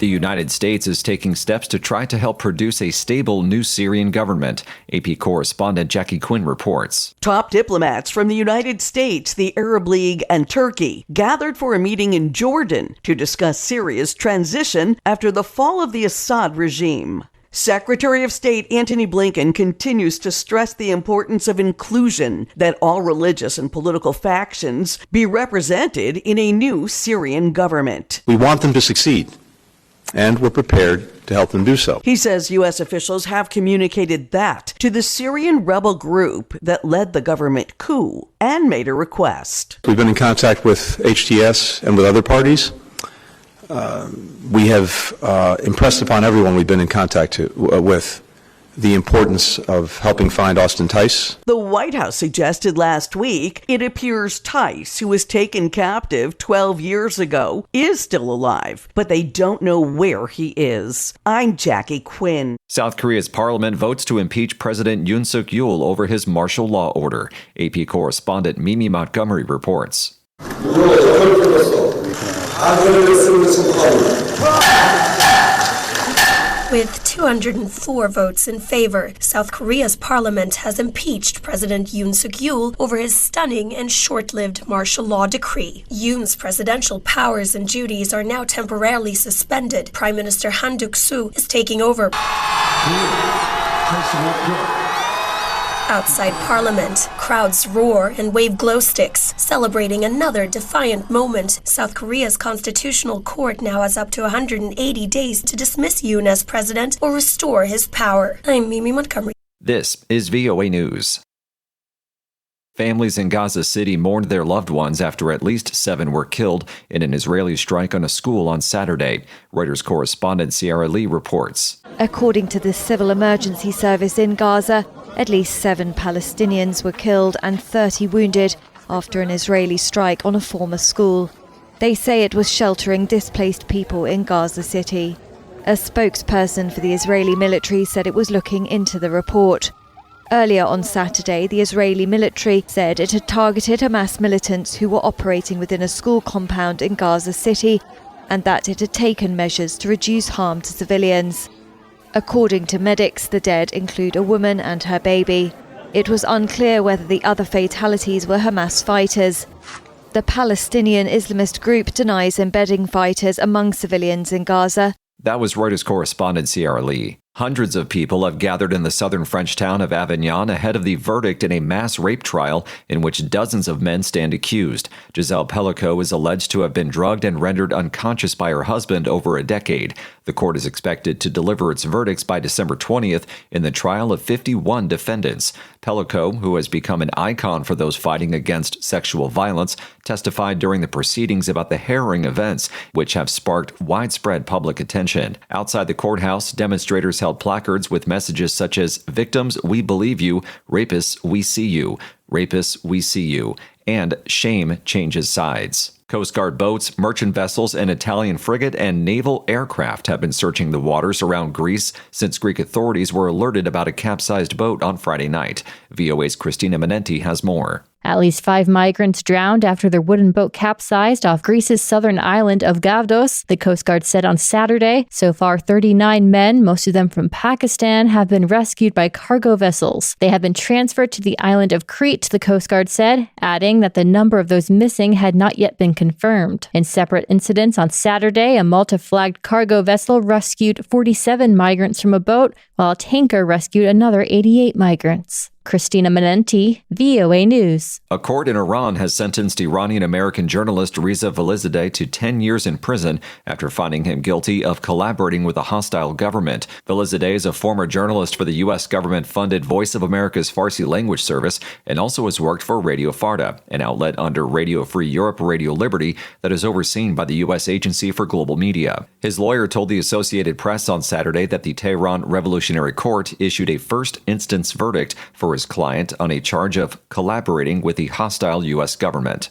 The United States is taking steps to try to help produce a stable new Syrian government. AP correspondent Jackie Quinn reports. Top diplomats from the United States, the Arab League, and Turkey gathered for a meeting in Jordan to discuss Syria's transition after the fall of the Assad regime. Secretary of State Antony Blinken continues to stress the importance of inclusion, that all religious and political factions be represented in a new Syrian government. We want them to succeed, and we're prepared to help them do so. He says U.S. officials have communicated that to the Syrian rebel group that led the government coup and made a request. We've been in contact with HTS and with other parties. We have impressed upon everyone we've been in contact with the importance of helping find Austin Tice. The White House suggested last week it appears Tice, who was taken captive 12 years ago, is still alive, but they don't know where he is. I'm Jackie Quinn. South Korea's parliament votes to impeach President Yoon Suk-yeol over his martial law order. AP correspondent Mimi Montgomery reports. With 204 votes in favor, South Korea's parliament has impeached President Yoon Suk-yeol over his stunning and short-lived martial law decree. Yoon's presidential powers and duties are now temporarily suspended. Prime Minister Han Duck-soo is taking over. Outside Parliament, crowds roar and wave glow sticks, celebrating another defiant moment. South Korea's constitutional court now has up to 180 days to dismiss Yoon as president or restore his power. I'm Mimi Montgomery. This is VOA News. Families in Gaza City mourned their loved ones after at least 7 were killed in an Israeli strike on a school on Saturday. Reuters correspondent Sierra Lee reports. According to the Civil Emergency Service in Gaza, at least 7 Palestinians were killed and 30 wounded after an Israeli strike on a former school. They say it was sheltering displaced people in Gaza City. A spokesperson for the Israeli military said it was looking into the report. Earlier on Saturday, the Israeli military said it had targeted Hamas militants who were operating within a school compound in Gaza City and that it had taken measures to reduce harm to civilians. According to medics, the dead include a woman and her baby. It was unclear whether the other fatalities were Hamas fighters. The Palestinian Islamist group denies embedding fighters among civilians in Gaza. That was Reuters correspondent Sierra Lee. Hundreds of people have gathered in the southern French town of Avignon ahead of the verdict in a mass rape trial in which dozens of men stand accused. Giselle Pellico is alleged to have been drugged and rendered unconscious by her husband over a decade. The court is expected to deliver its verdicts by December 20th in the trial of 51 defendants. Pellico, who has become an icon for those fighting against sexual violence, testified during the proceedings about the harrowing events, which have sparked widespread public attention. Outside the courthouse, demonstrators held placards with messages such as "Victims, we believe you," "Rapists, we see you," "Rapists, we see you," and "Shame changes sides." Coast Guard boats, merchant vessels, an Italian frigate, and naval aircraft have been searching the waters around Greece since Greek authorities were alerted about a capsized boat on Friday night. VOA's Christina Manenti has more. At least 5 migrants drowned after their wooden boat capsized off Greece's southern island of Gavdos, the Coast Guard said on Saturday. So far, 39 men, most of them from Pakistan, have been rescued by cargo vessels. They have been transferred to the island of Crete, the Coast Guard said, adding that the number of those missing had not yet been confirmed. In separate incidents on Saturday, a Malta-flagged cargo vessel rescued 47 migrants from a boat, while a tanker rescued another 88 migrants. Christina Manenti, VOA News. A court in Iran has sentenced Iranian-American journalist Reza Valizadeh to 10 years in prison after finding him guilty of collaborating with a hostile government. Valizadeh is a former journalist for the U.S. government-funded Voice of America's Farsi language service and also has worked for Radio Farda, an outlet under Radio Free Europe Radio Liberty that is overseen by the U.S. Agency for Global Media. His lawyer told the Associated Press on Saturday that the Tehran Revolutionary Court issued a first-instance verdict for his client on a charge of collaborating with the hostile U.S. government.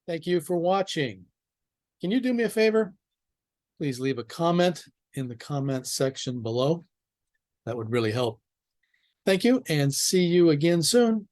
Thank you for watching. Can you do me a favor? Please leave a comment in the comment section below. That would really help. Thank you, and see you again soon.